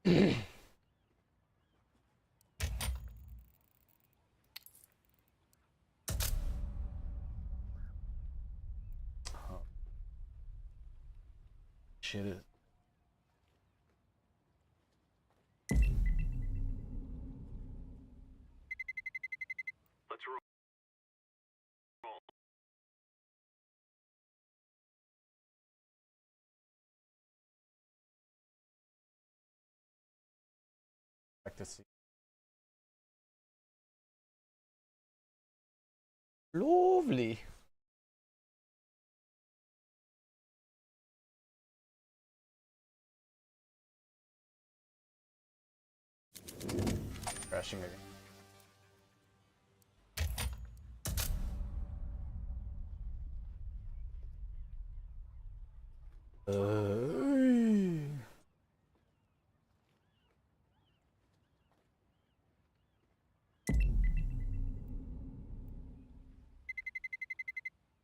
Shit is. Let's roll. Like to see. Lovely. Crashing again.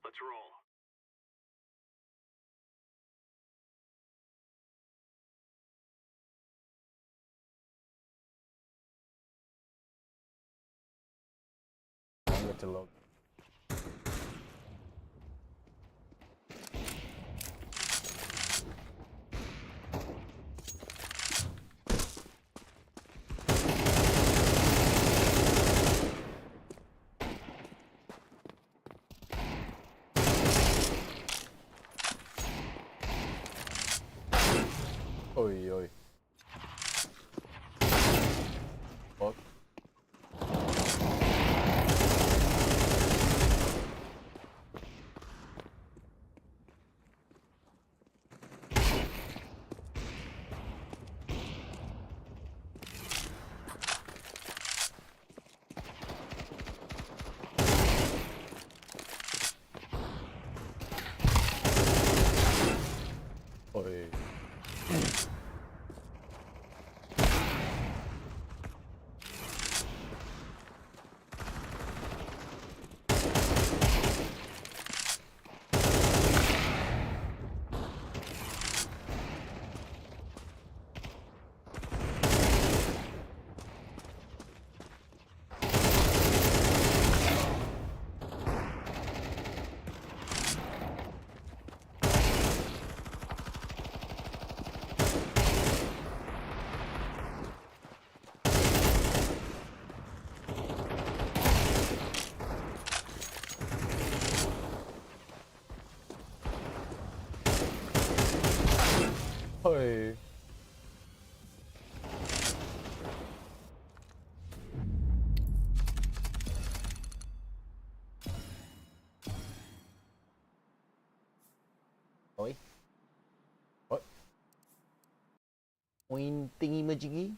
Let's roll. Longer to load. Oi, oi. Fuck. Oi. Oi. Oi. What? Queen thingy majiggy?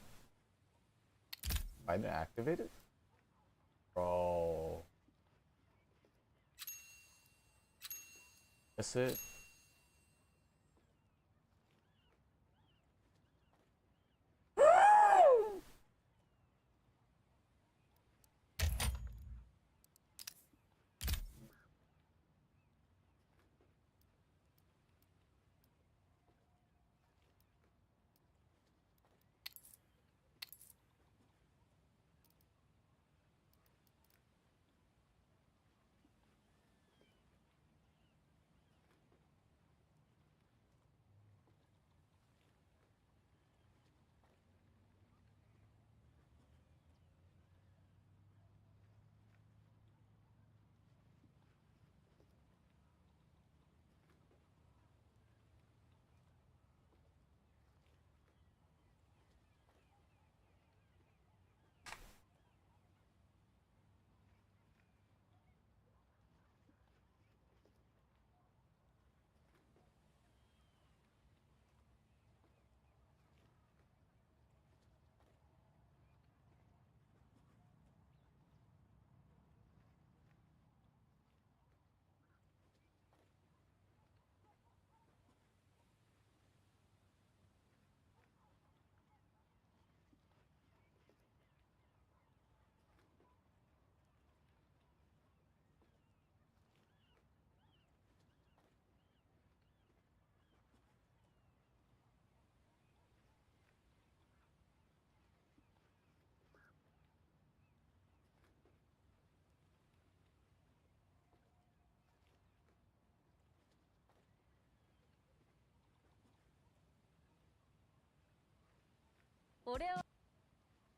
I didn't activate it? Bro. That's it.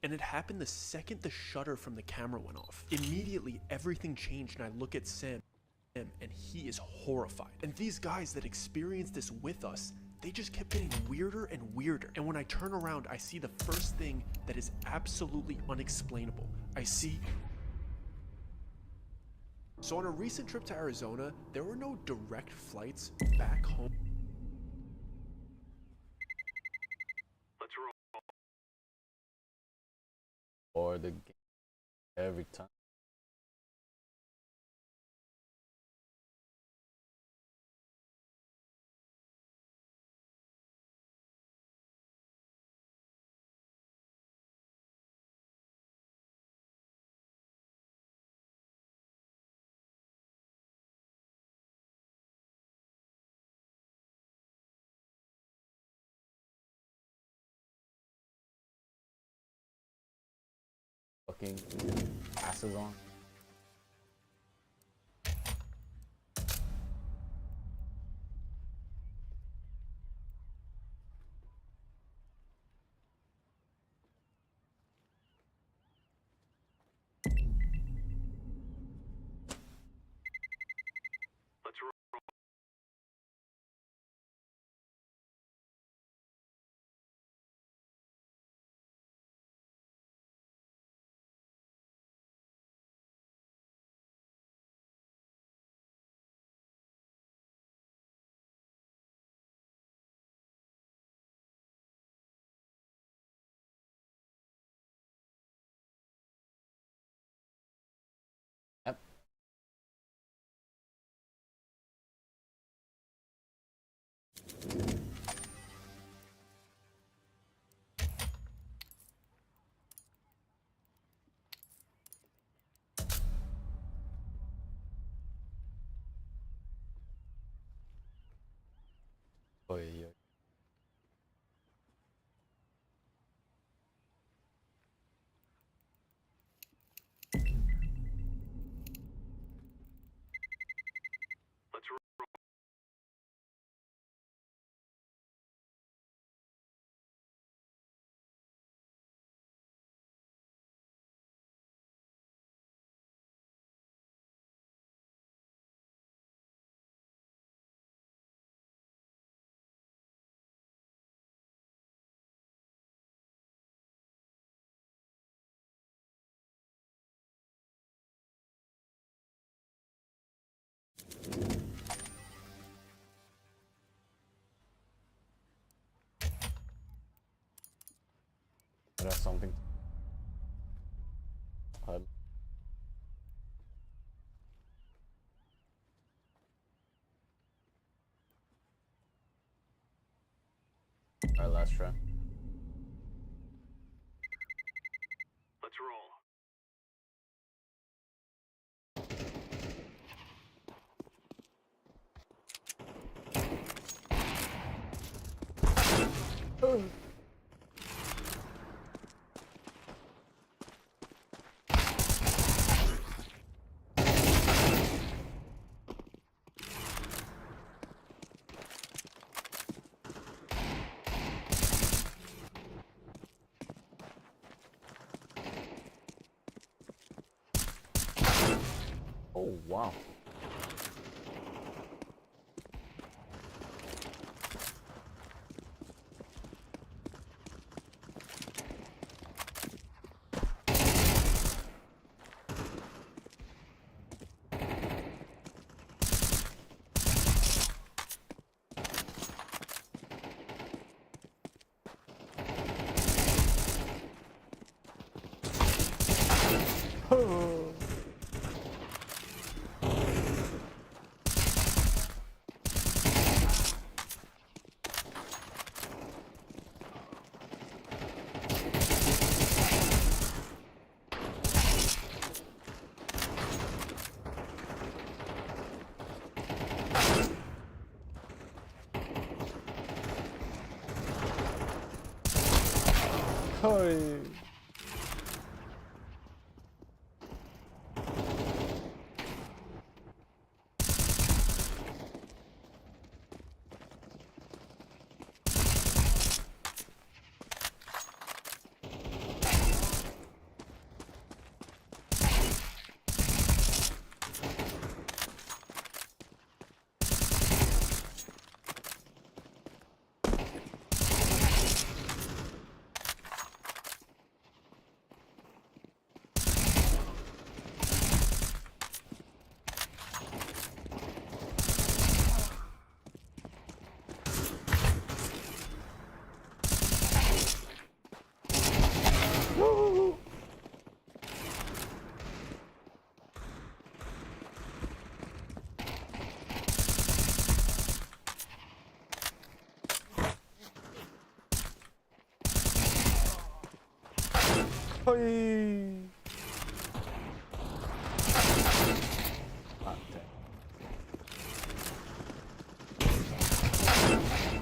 And it happened the second the shutter from the camera went off. Immediately, everything changed and I look at Sam and he is horrified. And these guys that experienced this with us, they just kept getting weirder and weirder. And when I turn around, I see the first thing that is absolutely unexplainable. I see... So on a recent trip to Arizona, there were no direct flights back home. Let's roll. Or the game every time. Fucking asses on. Let's roll. Yep. Oh yeah. Let's roll. That's something. Alright, last try. Let's roll. Oh wow. Hey. Hoi! Ah, dang.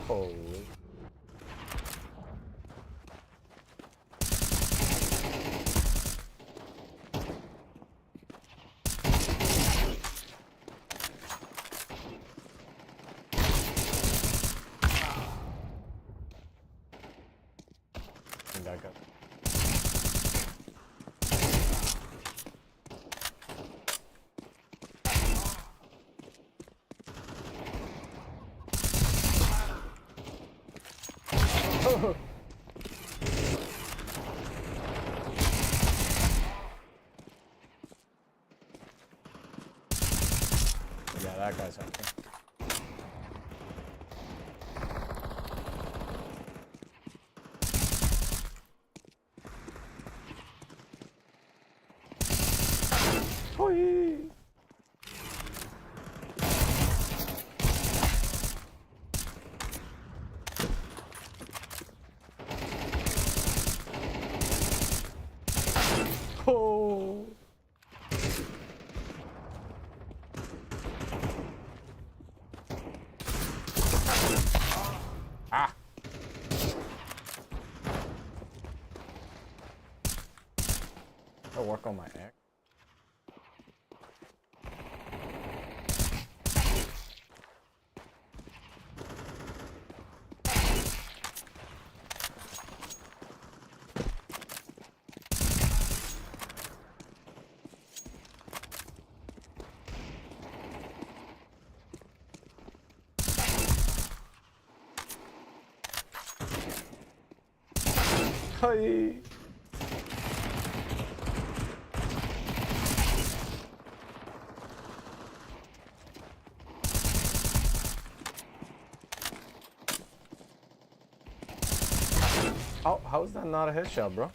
Holy. I got oh. Yeah, that guy's something. Hoi! Oh! Ah! I'll work on my axe. Hi. How is that not a headshot, bro?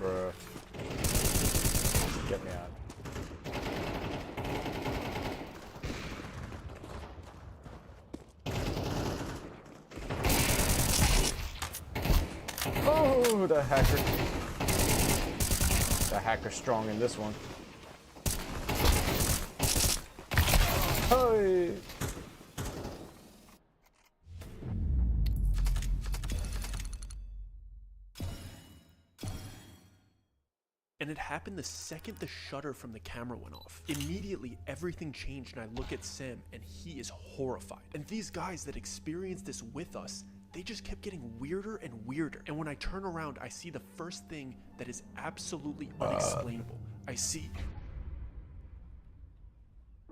Bruh. Get me out. Oh, the hacker. The hacker's strong in this one. Hey. And it happened the second the shutter from the camera went off. Immediately, everything changed and I look at Sam and he is horrified. And these guys that experienced this with us, they just kept getting weirder and weirder. And when I turn around, I see the first thing that is absolutely unexplainable. I see...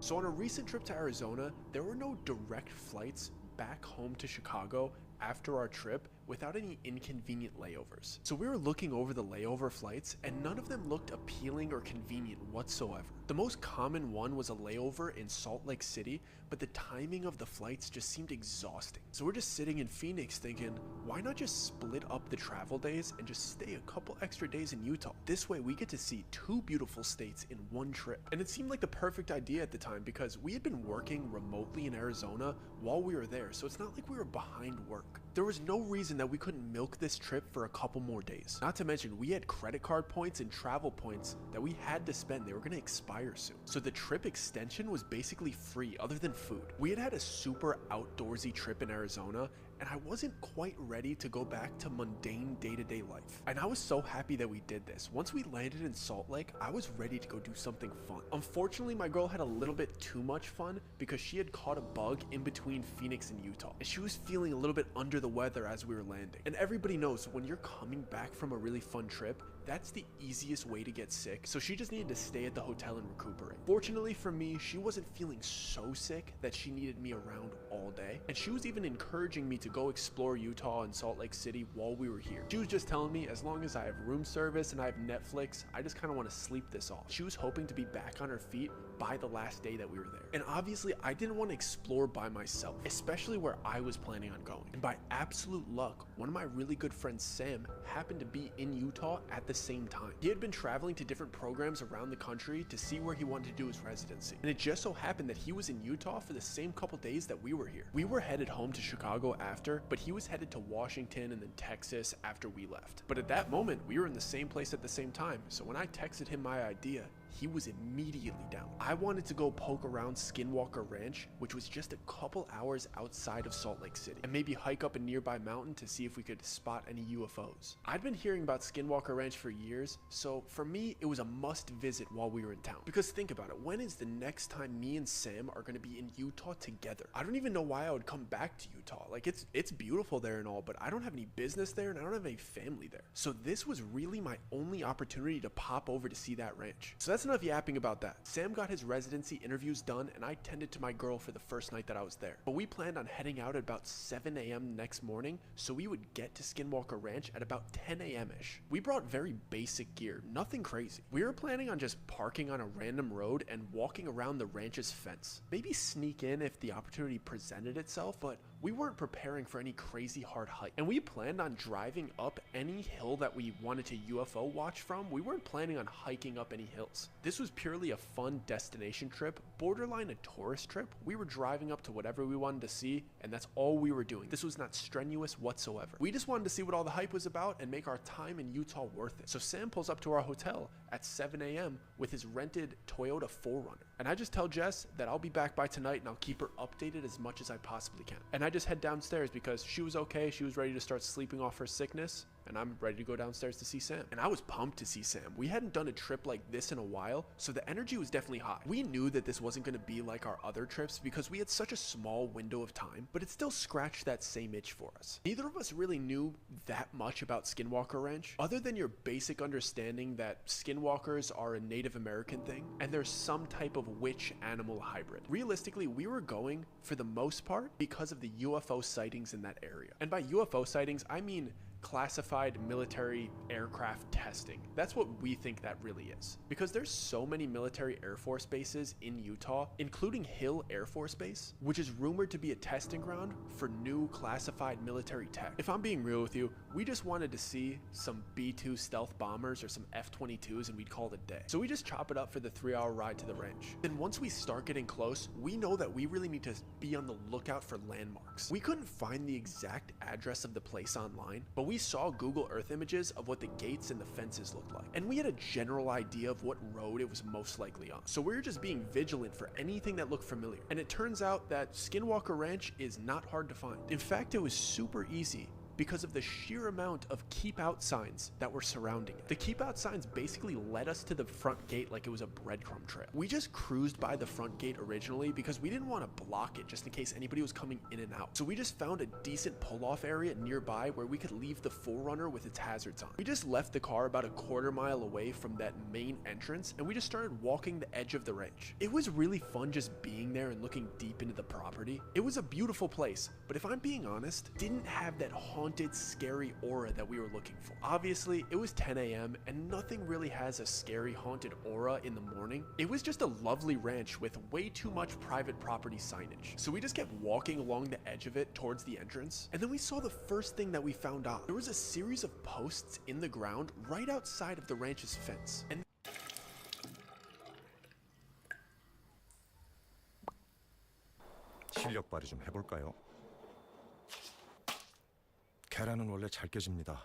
So on a recent trip to Arizona, there were no direct flights back home to Chicago after our trip without any inconvenient layovers. So we were looking over the layover flights and none of them looked appealing or convenient whatsoever. The most common one was a layover in Salt Lake City, but the timing of the flights just seemed exhausting. So we're just sitting in Phoenix thinking, why not just split up the travel days and just stay a couple extra days in Utah? This way we get to see two beautiful states in one trip. And it seemed like the perfect idea at the time because we had been working remotely in Arizona while we were there, so it's not like we were behind work. There was no reason that we couldn't milk this trip for a couple more days. Not to mention, we had credit card points and travel points that we had to spend. They were gonna expire soon. So the trip extension was basically free other than food. We had had a super outdoorsy trip in Arizona and I wasn't quite ready to go back to mundane day-to-day life. And I was so happy that we did this. Once we landed in Salt Lake, I was ready to go do something fun. Unfortunately, my girl had a little bit too much fun because she had caught a bug in between Phoenix and Utah. And she was feeling a little bit under the weather as we were landing. And everybody knows when you're coming back from a really fun trip, that's the easiest way to get sick. So she just needed to stay at the hotel and recuperate. Fortunately for me, she wasn't feeling so sick that she needed me around all day. And she was even encouraging me to go explore Utah and Salt Lake City while we were here. She was just telling me as long as I have room service and I have Netflix, I just kind of want to sleep this off. She was hoping to be back on her feet by the last day that we were there. And obviously I didn't want to explore by myself, especially where I was planning on going. And by absolute luck, one of my really good friends, Sam, happened to be in Utah at the same time. He had been traveling to different programs around the country to see where he wanted to do his residency. And it just so happened that he was in Utah for the same couple days that we were here. We were headed home to Chicago after after, but he was headed to Washington and then Texas after we left. But at that moment, we were in the same place at the same time, so when I texted him my idea, he was immediately down. I wanted to go poke around Skinwalker Ranch, which was just a couple hours outside of Salt Lake City, and maybe hike up a nearby mountain to see if we could spot any UFOs. I'd been hearing about Skinwalker Ranch for years, so for me, it was a must visit while we were in town. Because think about it, when is the next time me and Sam are going to be in Utah together? I don't even know why I would come back to Utah. Like, it's beautiful there and all, but I don't have any business there and I don't have any family there. So this was really my only opportunity to pop over to see that ranch. So that's enough yapping about that. Sam got his residency interviews done and I tended to my girl for the first night that I was there. But we planned on heading out at about 7 a.m. next morning, so we would get to Skinwalker Ranch at about 10 a.m.-ish. We brought very basic gear, nothing crazy. We were planning on just parking on a random road and walking around the ranch's fence. Maybe sneak in if the opportunity presented itself, but we weren't preparing for any crazy hard hike. And we planned on driving up any hill that we wanted to UFO watch from. We weren't planning on hiking up any hills. This was purely a fun destination trip, borderline a tourist trip. We were driving up to whatever we wanted to see, and that's all we were doing. This was not strenuous whatsoever. We just wanted to see what all the hype was about and make our time in Utah worth it. So Sam pulls up to our hotel at 7 a.m. with his rented Toyota 4Runner. And I just tell Jess that I'll be back by tonight and I'll keep her updated as much as I possibly can. And I just head downstairs because she was okay. She was ready to start sleeping off her sickness. And I'm ready to go downstairs to see Sam. And I was pumped to see Sam. We hadn't done a trip like this in a while, so the energy was definitely high. We knew that this wasn't going to be like our other trips because we had such a small window of time, but it still scratched that same itch for us. Neither of us really knew that much about Skinwalker Ranch, other than your basic understanding that skinwalkers are a Native American thing, and there's some type of witch-animal hybrid. Realistically, we were going, for the most part, because of the UFO sightings in that area. And by UFO sightings, I mean classified military aircraft testing. That's what we think that really is. Because there's so many military Air Force bases in Utah, including Hill Air Force Base, which is rumored to be a testing ground for new classified military tech. If I'm being real with you, we just wanted to see some B-2 stealth bombers or some F-22s and we'd call it a day. So we just chop it up for the 3-hour ride to the ranch. Then once we start getting close, we know that we really need to be on the lookout for landmarks. We couldn't find the exact address of the place online, but we saw Google Earth images of what the gates and the fences looked like, and we had a general idea of what road it was most likely on. So we were just being vigilant for anything that looked familiar. And it turns out that Skinwalker Ranch is not hard to find. In fact, it was super easy because of the sheer amount of keep out signs that were surrounding it. The keep out signs basically led us to the front gate like it was a breadcrumb trail. We just cruised by the front gate originally because we didn't want to block it just in case anybody was coming in and out. So we just found a decent pull-off area nearby where we could leave the 4Runner with its hazards on. We just left the car about a quarter mile away from that main entrance and we just started walking the edge of the ranch. It was really fun just being there and looking deep into the property. It was a beautiful place, but if I'm being honest, didn't have that haunted, scary aura that we were looking for. Obviously, it was 10 a.m. and nothing really has a scary, haunted aura in the morning. It was just a lovely ranch with way too much private property signage. So we just kept walking along the edge of it towards the entrance, and then we saw the first thing that we found out. There was a series of posts in the ground right outside of the ranch's fence. And 실력 발휘 좀 해볼까요? 계란은 원래 잘 깨집니다.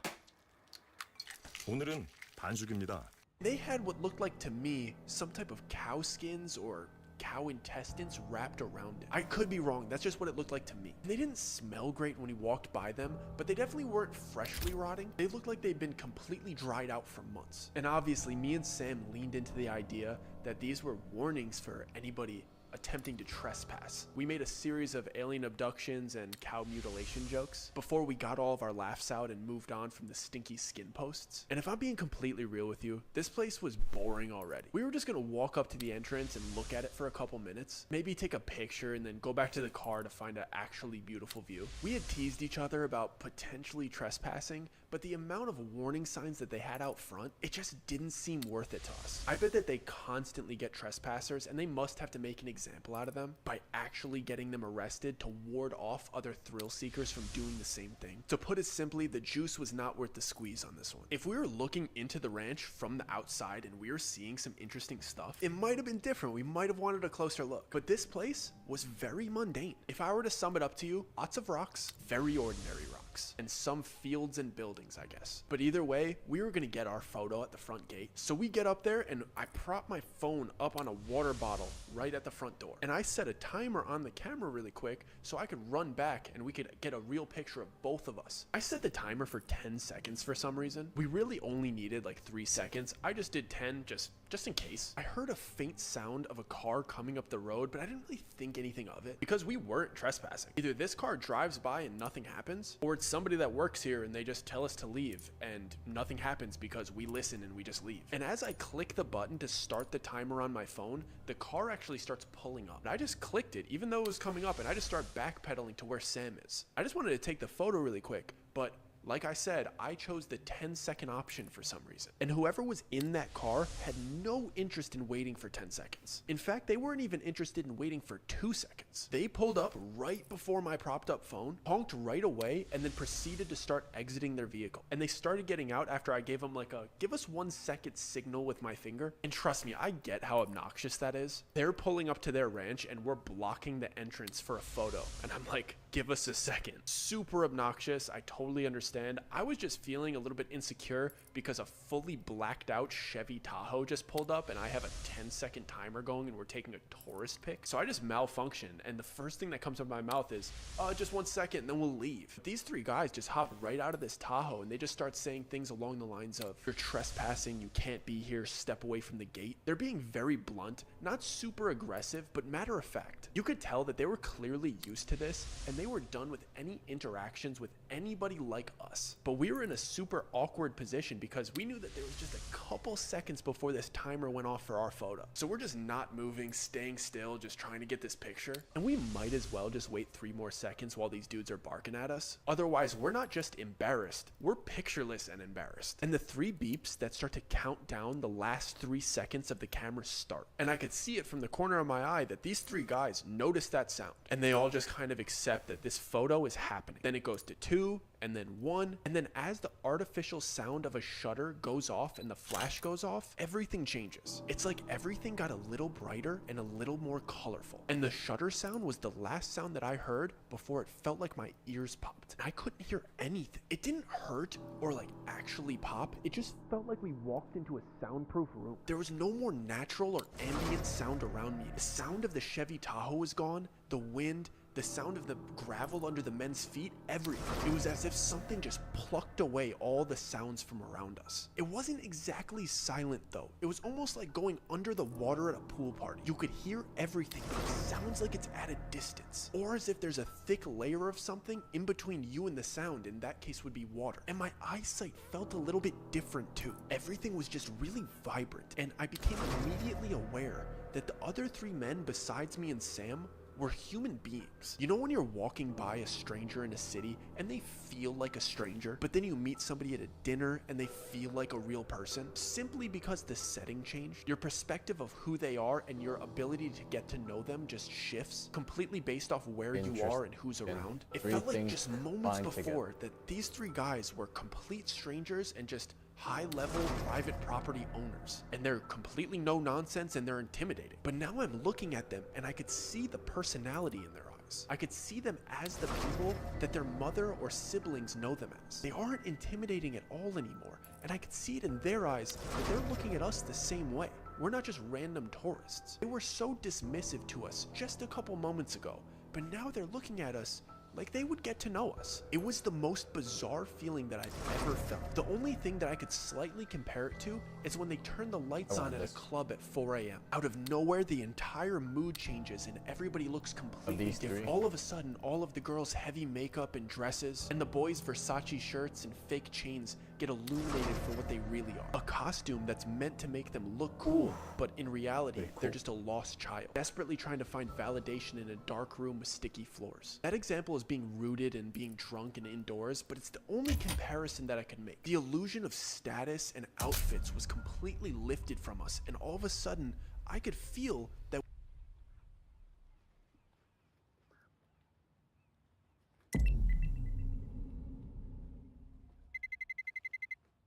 오늘은 반숙입니다. they had what looked like to me some type of cow skins or cow intestines wrapped around it. I could be wrong, that's just what it looked like to me. And they didn't smell great when we walked by them, but they definitely weren't freshly rotting. They looked like they'd been completely dried out for months. And obviously me and Sam leaned into the idea that these were warnings for anybody attempting to trespass. We made a series of alien abductions and cow mutilation jokes before we got all of our laughs out and moved on from the stinky skin posts. And if I'm being completely real with you, this place was boring already. We were just gonna walk up to the entrance and look at it for a couple minutes, maybe take a picture and then go back to the car to find an actually beautiful view. We had teased each other about potentially trespassing, but the amount of warning signs that they had out front, it just didn't seem worth it to us. I bet that they constantly get trespassers, and they must have to make an example out of them by actually getting them arrested to ward off other thrill seekers from doing the same thing. To put it simply, the juice was not worth the squeeze on this one. If we were looking into the ranch from the outside and we were seeing some interesting stuff, it might have been different. We might have wanted a closer look. But this place was very mundane. If I were to sum it up to you, lots of rocks, very ordinary rocks, and some fields and buildings, I guess. But either way, we were gonna get our photo at the front gate. So we get up there and I prop my phone up on a water bottle right at the front door. And I set a timer on the camera really quick so I could run back and we could get a real picture of both of us. I set the timer for 10 seconds for some reason. We really only needed like 3 seconds. I just did 10 just in case. I heard a faint sound of a car coming up the road, but I didn't really think anything of it because we weren't trespassing. Either this car drives by and nothing happens, or it's somebody that works here and they just tell us to leave and nothing happens because we listen and we just leave. And as I click the button to start the timer on my phone, the car actually starts pulling up. And I just clicked it even though it was coming up, and I just start backpedaling to where Sam is. I just wanted to take the photo really quick, but like I said, I chose the 10-second option for some reason. And whoever was in that car had no interest in waiting for 10 seconds. In fact, they weren't even interested in waiting for 2 seconds. They pulled up right before my propped up phone, honked right away, and then proceeded to start exiting their vehicle. And they started getting out after I gave them like a give us 1 second signal with my finger. And trust me, I get how obnoxious that is. They're pulling up to their ranch and we're blocking the entrance for a photo. And I'm like, give us a second. Super obnoxious. I totally understand. I was just feeling a little bit insecure because a fully blacked out Chevy Tahoe just pulled up and I have a 10-second timer going and we're taking a tourist pic. So I just malfunctioned, and the first thing that comes out of my mouth is, just 1 second and then we'll leave. These 3 guys just hop right out of this Tahoe and they just start saying things along the lines of, you're trespassing, you can't be here, step away from the gate. They're being very blunt, not super aggressive, but matter of fact. You could tell that they were clearly used to this and they were done with any interactions with anybody like us. But we were in a super awkward position because we knew that there was just a couple seconds before this timer went off for our photo. So we're just not moving, staying still, just trying to get this picture. And we might as well just wait 3 more seconds while these dudes are barking at us. Otherwise, we're not just embarrassed, we're pictureless and embarrassed. And the 3 beeps that start to count down the last 3 seconds of the camera start. And I could see it from the corner of my eye that these 3 guys noticed that sound. And they all just kind of accept that this photo is happening. Then it goes to 2, and then 1, and then as the artificial sound of a shutter goes off and the flash goes off, everything changes. It's like everything got a little brighter and a little more colorful. And the shutter sound was the last sound that I heard before it felt like my ears popped. And I couldn't hear anything. It didn't hurt or like actually pop. It just felt like we walked into a soundproof room. There was no more natural or ambient sound around me. The sound of the Chevy Tahoe was gone, the wind, the sound of the gravel under the men's feet, everything. It was as if something just plucked away all the sounds from around us. It wasn't exactly silent though. It was almost like going under the water at a pool party. You could hear everything, but it sounds like it's at a distance. Or as if there's a thick layer of something in between you and the sound, in that case would be water. And my eyesight felt a little bit different too. Everything was just really vibrant, and I became immediately aware that the other 3 men besides me and Sam were human beings. You know when you're walking by a stranger in a city and they feel like a stranger, but then you meet somebody at a dinner and they feel like a real person? Simply because the setting changed, your perspective of who they are and your ability to get to know them just shifts completely based off where you are and who's around. It felt like just moments before that these 3 guys were complete strangers and just high-level private property owners, and they're completely no nonsense and they're intimidating. But now I'm looking at them and I could see the personality in their eyes. I could see them as the people that their mother or siblings know them as. They aren't intimidating at all anymore, and I could see it in their eyes that they're looking at us the same way. We're not just random tourists. They were so dismissive to us just a couple moments ago, but now they're looking at us like they would get to know us. It was the most bizarre feeling that I've ever felt. The only thing that I could slightly compare it to is when they turn the lights on at a club at 4 a.m. Out of nowhere, the entire mood changes and everybody looks completely different. All of a sudden, all of the girls' heavy makeup and dresses, and the boys' Versace shirts and fake chains get illuminated for what they really are. A costume that's meant to make them look cool, but in reality, Pretty cool. they're just a lost child, desperately trying to find validation in a dark room with sticky floors. That example is being rooted in being drunk and indoors, but it's the only comparison that I can make. The illusion of status and outfits was completely lifted from us, and all of a sudden, I could feel that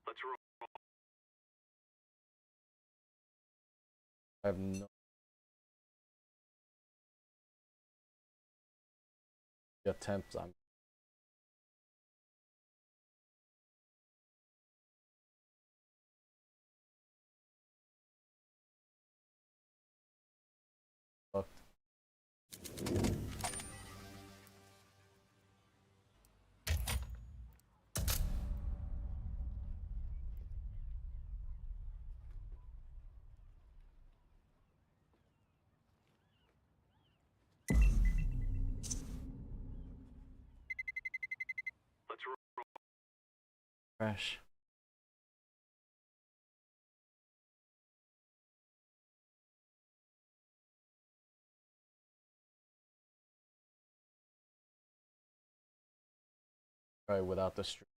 Let's roll. I have no. The attempts I'm. Fucked. Let's roll. Crash. Right, without the stream.